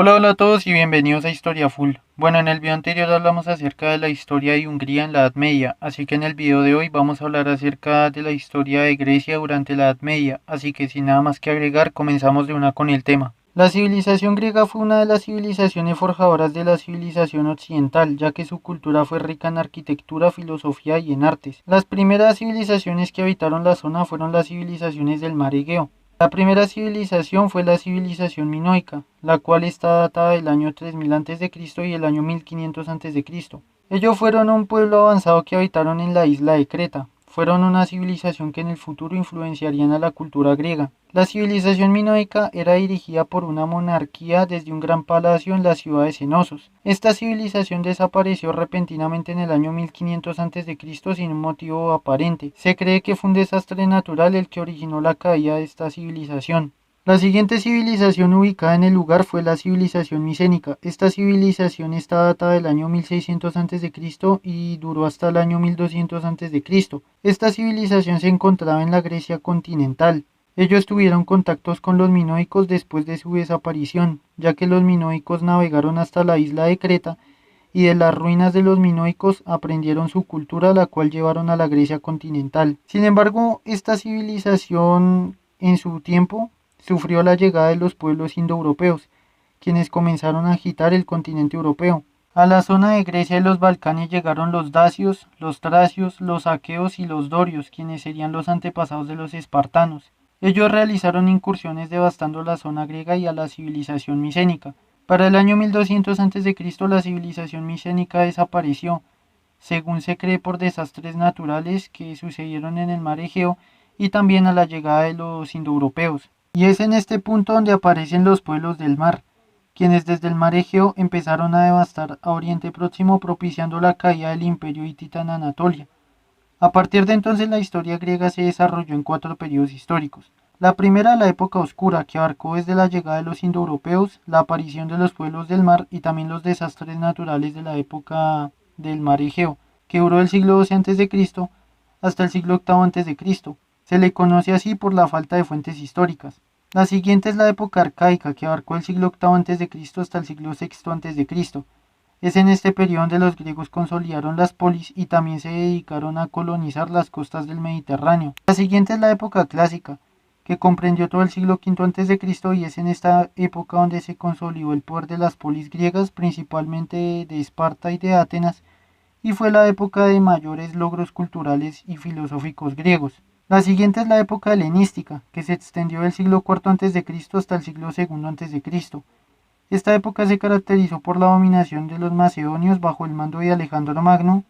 Hola a todos y bienvenidos a Historia Full. Bueno, en el video anterior hablamos acerca de la historia de Hungría en la Edad Media, así que en el video de hoy vamos a hablar acerca de la historia de Grecia durante la Edad Media, así que sin nada más que agregar, comenzamos de una con el tema. La civilización griega fue una de las civilizaciones forjadoras de la civilización occidental, ya que su cultura fue rica en arquitectura, filosofía y en artes. Las primeras civilizaciones que habitaron la zona fueron las civilizaciones del mar Egeo. La primera civilización fue la civilización minoica, la cual está datada del año 3000 a.C. y el año 1500 a.C. Ellos fueron un pueblo avanzado que habitaron en la isla de Creta. Fueron una civilización que en el futuro influenciarían a la cultura griega. La civilización minoica era dirigida por una monarquía desde un gran palacio en la ciudad de Cenosos. Esta civilización desapareció repentinamente en el año 1500 a.C. sin un motivo aparente. Se cree que fue un desastre natural el que originó la caída de esta civilización. La siguiente civilización ubicada en el lugar fue la civilización micénica. Esta civilización está datada del año 1600 a.C. y duró hasta el año 1200 a.C. Esta civilización se encontraba en la Grecia continental. Ellos tuvieron contactos con los minoicos después de su desaparición, ya que los minoicos navegaron hasta la isla de Creta y de las ruinas de los minoicos aprendieron su cultura, la cual llevaron a la Grecia continental. Sin embargo, esta civilización en su tiempo sufrió la llegada de los pueblos indoeuropeos, quienes comenzaron a agitar el continente europeo. A la zona de Grecia y los Balcanes llegaron los dacios, los tracios, los aqueos y los dorios, quienes serían los antepasados de los espartanos. Ellos realizaron incursiones devastando la zona griega y a la civilización micénica. Para el año 1200 a.C. la civilización micénica desapareció, según se cree por desastres naturales que sucedieron en el mar Egeo y también a la llegada de los indoeuropeos. Y es en este punto donde aparecen los pueblos del mar, quienes desde el mar Egeo empezaron a devastar a Oriente Próximo propiciando la caída del imperio hitita en Anatolia. A partir de entonces la historia griega se desarrolló en 4 periodos históricos. La primera, la época oscura, que abarcó desde la llegada de los indoeuropeos, la aparición de los pueblos del mar y también los desastres naturales de la época del mar Egeo, que duró del siglo XII a.C. hasta el siglo VIII a.C. Se le conoce así por la falta de fuentes históricas. La siguiente es la época arcaica, que abarcó el siglo VIII a.C. hasta el siglo VI a.C. Es en este periodo donde los griegos consolidaron las polis y también se dedicaron a colonizar las costas del Mediterráneo. La siguiente es la época clásica, que comprendió todo el siglo V a.C. y es en esta época donde se consolidó el poder de las polis griegas, principalmente de Esparta y de Atenas, y fue la época de mayores logros culturales y filosóficos griegos. La siguiente es la época helenística, que se extendió del siglo IV a.C. hasta el siglo II a.C. Esta época se caracterizó por la dominación de los macedonios bajo el mando de Alejandro Magno,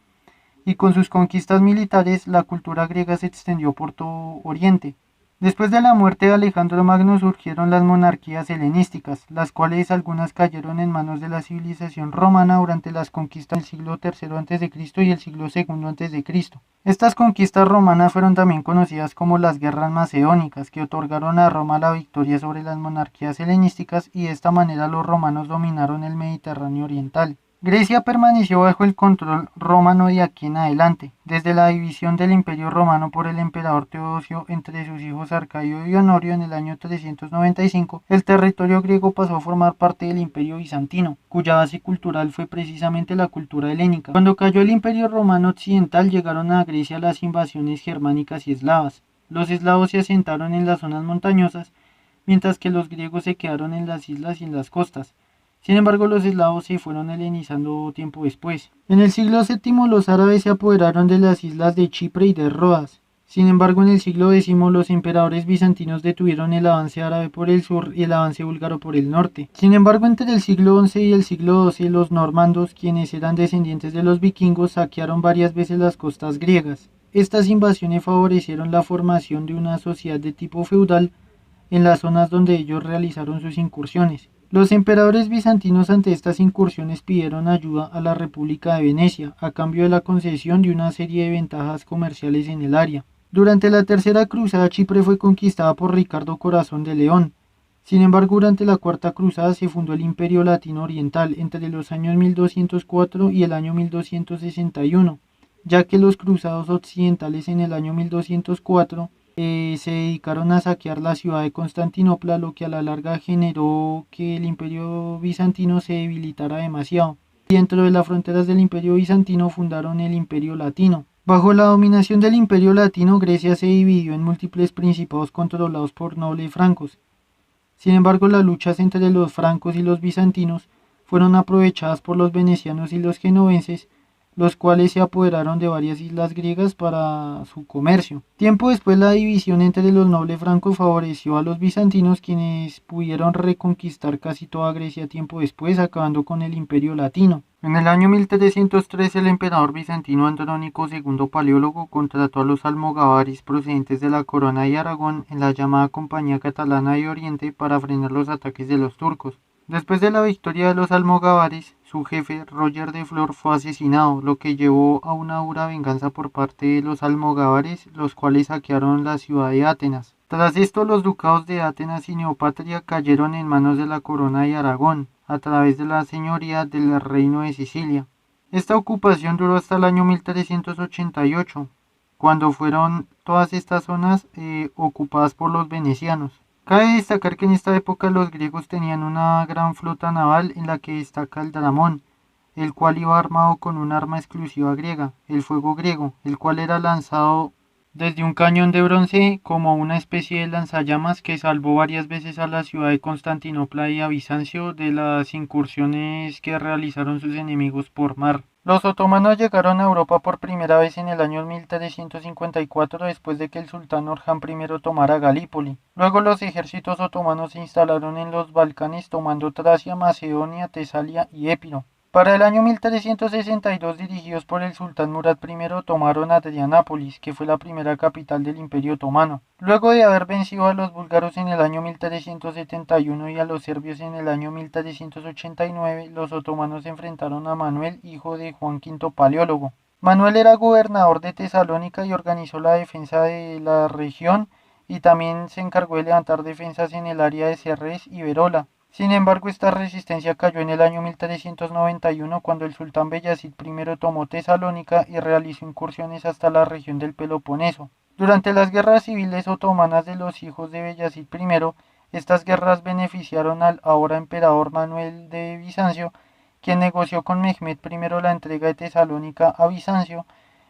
y con sus conquistas militares la cultura griega se extendió por todo Oriente. Después de la muerte de Alejandro Magno surgieron las monarquías helenísticas, las cuales algunas cayeron en manos de la civilización romana durante las conquistas del siglo III a.C. y el siglo II a.C. Estas conquistas romanas fueron también conocidas como las guerras macedónicas, que otorgaron a Roma la victoria sobre las monarquías helenísticas y de esta manera los romanos dominaron el Mediterráneo oriental. Grecia permaneció bajo el control romano de aquí en adelante. Desde la división del Imperio Romano por el emperador Teodosio entre sus hijos Arcadio y Honorio en el año 395, el territorio griego pasó a formar parte del Imperio Bizantino, cuya base cultural fue precisamente la cultura helénica. Cuando cayó el Imperio Romano Occidental llegaron a Grecia las invasiones germánicas y eslavas. Los eslavos se asentaron en las zonas montañosas, mientras que los griegos se quedaron en las islas y en las costas. Sin embargo, los eslavos se fueron helenizando tiempo después. En el siglo VII los árabes se apoderaron de las islas de Chipre y de Rodas. Sin embargo, en el siglo X los emperadores bizantinos detuvieron el avance árabe por el sur y el avance búlgaro por el norte. Sin embargo, entre el siglo XI y el siglo XII los normandos, quienes eran descendientes de los vikingos, saquearon varias veces las costas griegas. Estas invasiones favorecieron la formación de una sociedad de tipo feudal en las zonas donde ellos realizaron sus incursiones. Los emperadores bizantinos ante estas incursiones pidieron ayuda a la República de Venecia, a cambio de la concesión de una serie de ventajas comerciales en el área. Durante la Tercera Cruzada, Chipre fue conquistada por Ricardo Corazón de León. Sin embargo, durante la Cuarta Cruzada se fundó el Imperio Latino Oriental entre los años 1204 y el año 1261, ya que los cruzados occidentales en el año 1204 se dedicaron a saquear la ciudad de Constantinopla, lo que a la larga generó que el imperio bizantino se debilitara demasiado. Dentro de las fronteras del imperio bizantino fundaron el imperio latino. Bajo la dominación del imperio latino, Grecia se dividió en múltiples principados controlados por nobles francos. Sin embargo, las luchas entre los francos y los bizantinos fueron aprovechadas por los venecianos y los genoveses, los cuales se apoderaron de varias islas griegas para su comercio. Tiempo después, la división entre los nobles francos favoreció a los bizantinos, quienes pudieron reconquistar casi toda Grecia tiempo después, acabando con el imperio latino. En el año 1303, el emperador bizantino Andrónico II Paleólogo contrató a los almogávares procedentes de la Corona de Aragón en la llamada Compañía Catalana de Oriente para frenar los ataques de los turcos. Después de la victoria de los almogávares, su jefe, Roger de Flor, fue asesinado, lo que llevó a una dura venganza por parte de los almogávares, los cuales saquearon la ciudad de Atenas. Tras esto, los ducados de Atenas y Neopatria cayeron en manos de la Corona de Aragón, a través de la señoría del Reino de Sicilia. Esta ocupación duró hasta el año 1388, cuando fueron todas estas zonas ocupadas por los venecianos. Cabe destacar que en esta época los griegos tenían una gran flota naval en la que destaca el Dramón, el cual iba armado con un arma exclusiva griega, el fuego griego, el cual era lanzado desde un cañón de bronce como una especie de lanzallamas que salvó varias veces a la ciudad de Constantinopla y a Bizancio de las incursiones que realizaron sus enemigos por mar. Los otomanos llegaron a Europa por primera vez en el año 1354 después de que el sultán Orhan I tomara Galípoli. Luego los ejércitos otomanos se instalaron en los Balcanes tomando Tracia, Macedonia, Tesalia y Épiro. Para el año 1362, dirigidos por el sultán Murad I, tomaron Adrianápolis, que fue la primera capital del Imperio Otomano. Luego de haber vencido a los búlgaros en el año 1371 y a los serbios en el año 1389, los otomanos se enfrentaron a Manuel, hijo de Juan V Paleólogo. Manuel era gobernador de Tesalónica y organizó la defensa de la región y también se encargó de levantar defensas en el área de Serres y Verola. Sin embargo, esta resistencia cayó en el año 1391 cuando el sultán Beyazid I tomó Tesalónica y realizó incursiones hasta la región del Peloponeso. Durante las guerras civiles otomanas de los hijos de Beyazid I, estas guerras beneficiaron al ahora emperador Manuel de Bizancio, quien negoció con Mehmed I la entrega de Tesalónica a Bizancio,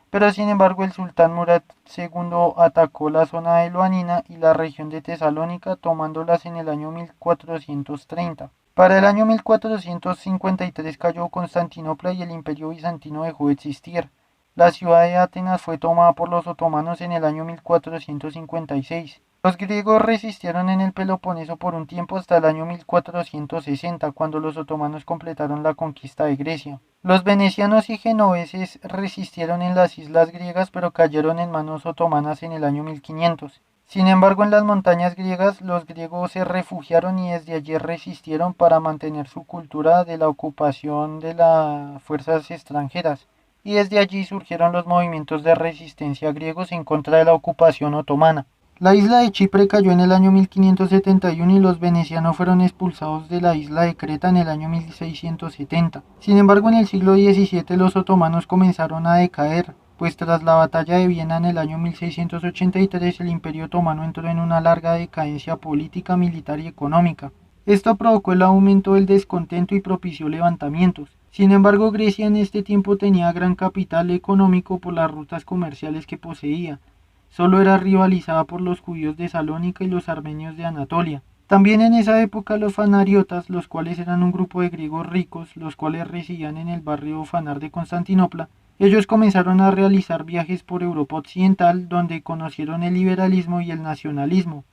pero sin embargo el sultán Murad II atacó la zona de Loanina y la región de Tesalónica, tomándolas en el año 1430. Para el año 1453 cayó Constantinopla y el imperio bizantino dejó de existir. La ciudad de Atenas fue tomada por los otomanos en el año 1456. Los griegos resistieron en el Peloponeso por un tiempo hasta el año 1460, cuando los otomanos completaron la conquista de Grecia. Los venecianos y genoveses resistieron en las islas griegas, pero cayeron en manos otomanas en el año 1500. Sin embargo, en las montañas griegas, los griegos se refugiaron y desde allí resistieron para mantener su cultura de la ocupación de las fuerzas extranjeras. Y desde allí surgieron los movimientos de resistencia griegos en contra de la ocupación otomana. La isla de Chipre cayó en el año 1571 y los venecianos fueron expulsados de la isla de Creta en el año 1670. Sin embargo, en el siglo XVII los otomanos comenzaron a decaer, pues tras la batalla de Viena en el año 1683 el imperio otomano entró en una larga decadencia política, militar y económica. Esto provocó el aumento del descontento y propició levantamientos. Sin embargo, Grecia en este tiempo tenía gran capital económico por las rutas comerciales que poseía. Solo era rivalizada por los judíos de Salónica y los armenios de Anatolia. También en esa época los fanariotas, los cuales eran un grupo de griegos ricos, los cuales residían en el barrio Fanar de Constantinopla, ellos comenzaron a realizar viajes por Europa Occidental, donde conocieron el liberalismo y el nacionalismo,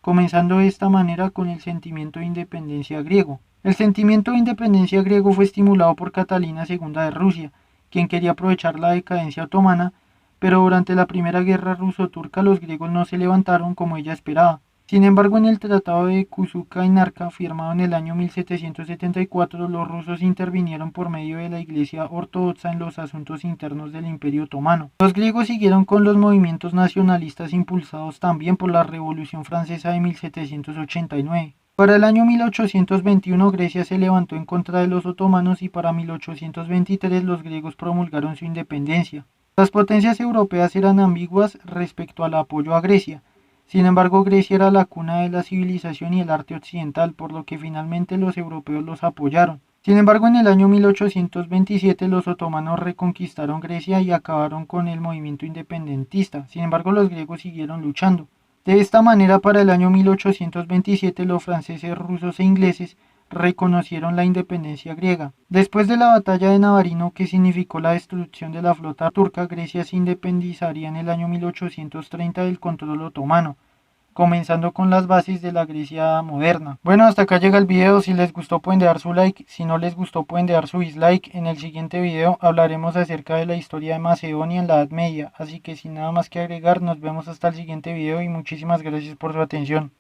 comenzando de esta manera con el sentimiento de independencia griego. El sentimiento de independencia griego fue estimulado por Catalina II de Rusia, quien quería aprovechar la decadencia otomana, pero durante la primera guerra ruso-turca los griegos no se levantaron como ella esperaba. Sin embargo, en el Tratado de Kuzuka-Inarka, firmado en el año 1774, los rusos intervinieron por medio de la Iglesia Ortodoxa en los asuntos internos del Imperio Otomano. Los griegos siguieron con los movimientos nacionalistas impulsados también por la Revolución Francesa de 1789. Para el año 1821 Grecia se levantó en contra de los otomanos y para 1823 los griegos promulgaron su independencia. Las potencias europeas eran ambiguas respecto al apoyo a Grecia, Sin embargo, Grecia era la cuna de la civilización y el arte occidental, por lo que finalmente los europeos los apoyaron. Sin embargo, en el año 1827 los otomanos reconquistaron Grecia y acabaron con el movimiento independentista. Sin embargo, los griegos siguieron luchando. De esta manera, para el año 1827 los franceses, rusos e ingleses reconocieron la independencia griega. Después de la batalla de Navarino, que significó la destrucción de la flota turca, Grecia se independizaría en el año 1830 del control otomano, comenzando con las bases de la Grecia moderna. Bueno, hasta acá llega el video. Si les gustó pueden dejar su like, si no les gustó pueden dejar su dislike. En el siguiente video hablaremos acerca de la historia de Macedonia en la Edad Media, así que sin nada más que agregar, nos vemos hasta el siguiente video y muchísimas gracias por su atención.